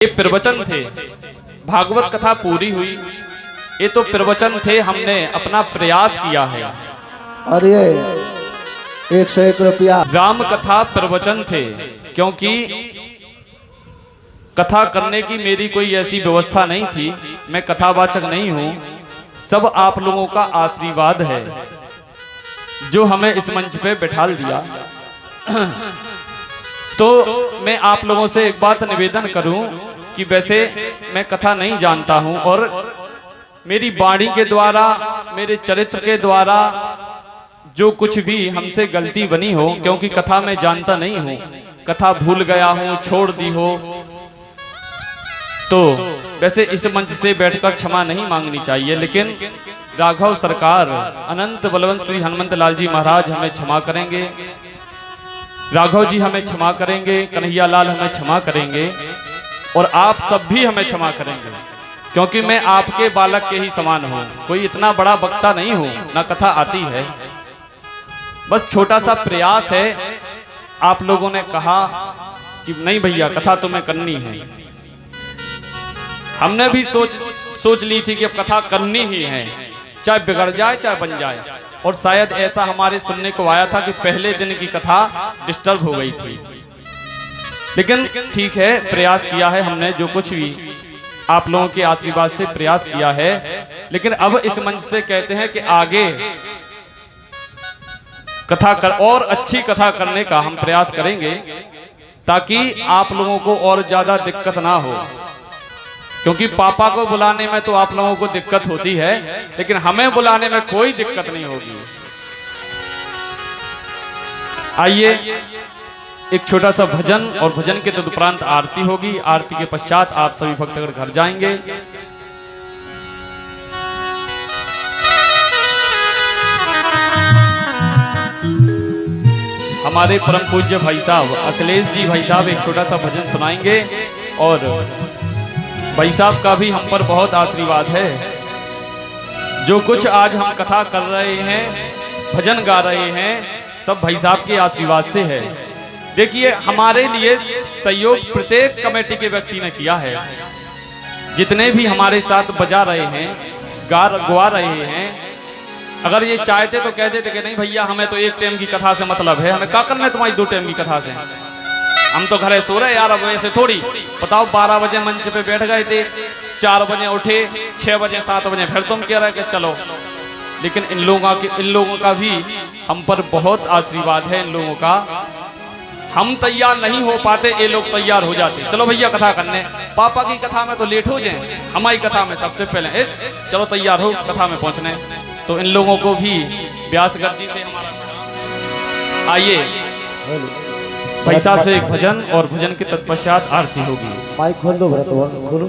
ये प्रवचन थे, भागवत कथा पूरी हुई। ये तो प्रवचन थे, हमने अपना प्रयास किया है। और ये 101 रुपया राम कथा प्रवचन थे, क्योंकि कथा करने की मेरी कोई ऐसी व्यवस्था नहीं थी। मैं कथावाचक नहीं हूँ, सब आप लोगों का आशीर्वाद है जो हमें इस मंच पे बैठाल दिया। तो मैं आप लोगों से एक बात निवेदन करूं कि वैसे मैं कथा नहीं जानता हूं और मेरी वाणी के द्वारा, मेरे चरित्र के द्वारा जो कुछ भी हमसे गलती बनी हो, क्योंकि कथा मैं जानता नहीं हूं, कथा भूल गया हूं, छोड़ दी हो, तो वैसे इस मंच से बैठकर क्षमा नहीं मांगनी चाहिए। लेकिन राघव सरकार, अनंत बलवंत श्री हनुमंत लाल जी महाराज हमें क्षमा करेंगे, राघव जी हमें क्षमा करेंगे, कन्हैया लाल हमें क्षमा करेंगे और आप सब भी हमें क्षमा करेंगे, क्योंकि मैं आपके बालक के ही समान हूँ। कोई इतना बड़ा वक्ता नहीं हूँ, ना कथा आती है, बस छोटा सा प्रयास है। आप लोगों ने कहा कि नहीं भैया कथा तुम्हें करनी है, हमने भी सोच ली थी कि अब कथा करनी ही है, चाहे बिगड़ जाए चाहे बन जाए। और शायद ऐसा हमारे सुनने को आया था कि पहले दिन की कथा डिस्टर्ब हो गई थी, लेकिन ठीक है, प्रयास किया है हमने, जो कुछ भी आप लोगों के आशीर्वाद से प्रयास किया है। लेकिन अब इस मंच से कहते हैं कि आगे कथा कर और अच्छी कथा करने का हम प्रयास करेंगे, ताकि आप लोगों को और ज्यादा दिक्कत ना हो। क्योंकि पापा को बुलाने में तो आप लोगों को दिक्कत होती है, लेकिन हमें बुलाने में कोई दिक्कत नहीं होगी। आइए एक छोटा सा भजन, और भजन के तदुपरांत आरती होगी। आरती के पश्चात आप सभी भक्तगण घर जाएंगे। हमारे परम पूज्य भाई साहब अखिलेश जी भाई साहब एक छोटा सा भजन सुनाएंगे, और भाई साहब का भी हम पर बहुत आशीर्वाद है। जो कुछ आज हम कथा कर रहे हैं, भजन गा रहे हैं, सब भाई साहब के आशीर्वाद से है। देखिए, हमारे लिए सहयोग प्रत्येक कमेटी के व्यक्ति ने किया है। जितने भी हमारे साथ बजा रहे हैं, गवा रहे हैं, अगर ये चाहते तो कह देते कि नहीं भैया हमें तो एक टाइम की कथा से मतलब है, हमें क्या करना है तुम्हारी 2 टाइम की कथा से, हम तो घरे सो रहे यार। अब ऐसे थोड़ी बताओ, 12 बजे मंच पे बैठ गए थे, 4 बजे उठे, 6 बजे 7 बजे फिर तुम कह रहे कि चलो। लेकिन इन लोगों का भी हम पर बहुत आशीर्वाद है। इन लोगों का हम तैयार नहीं हो पाते, ये लोग तैयार हो जाते, चलो भैया कथा करने। पापा की कथा में तो लेट हो जाए, हमारी कथा में सबसे पहले चलो तैयार हो कथा में पहुंचने। तो इन लोगों को भी व्यासगति से हमारा। आइए भाई साहब से एक भजन, और भजन के तत्पश्चात आरती होगी। माइक खोल दो भरत, खोलो।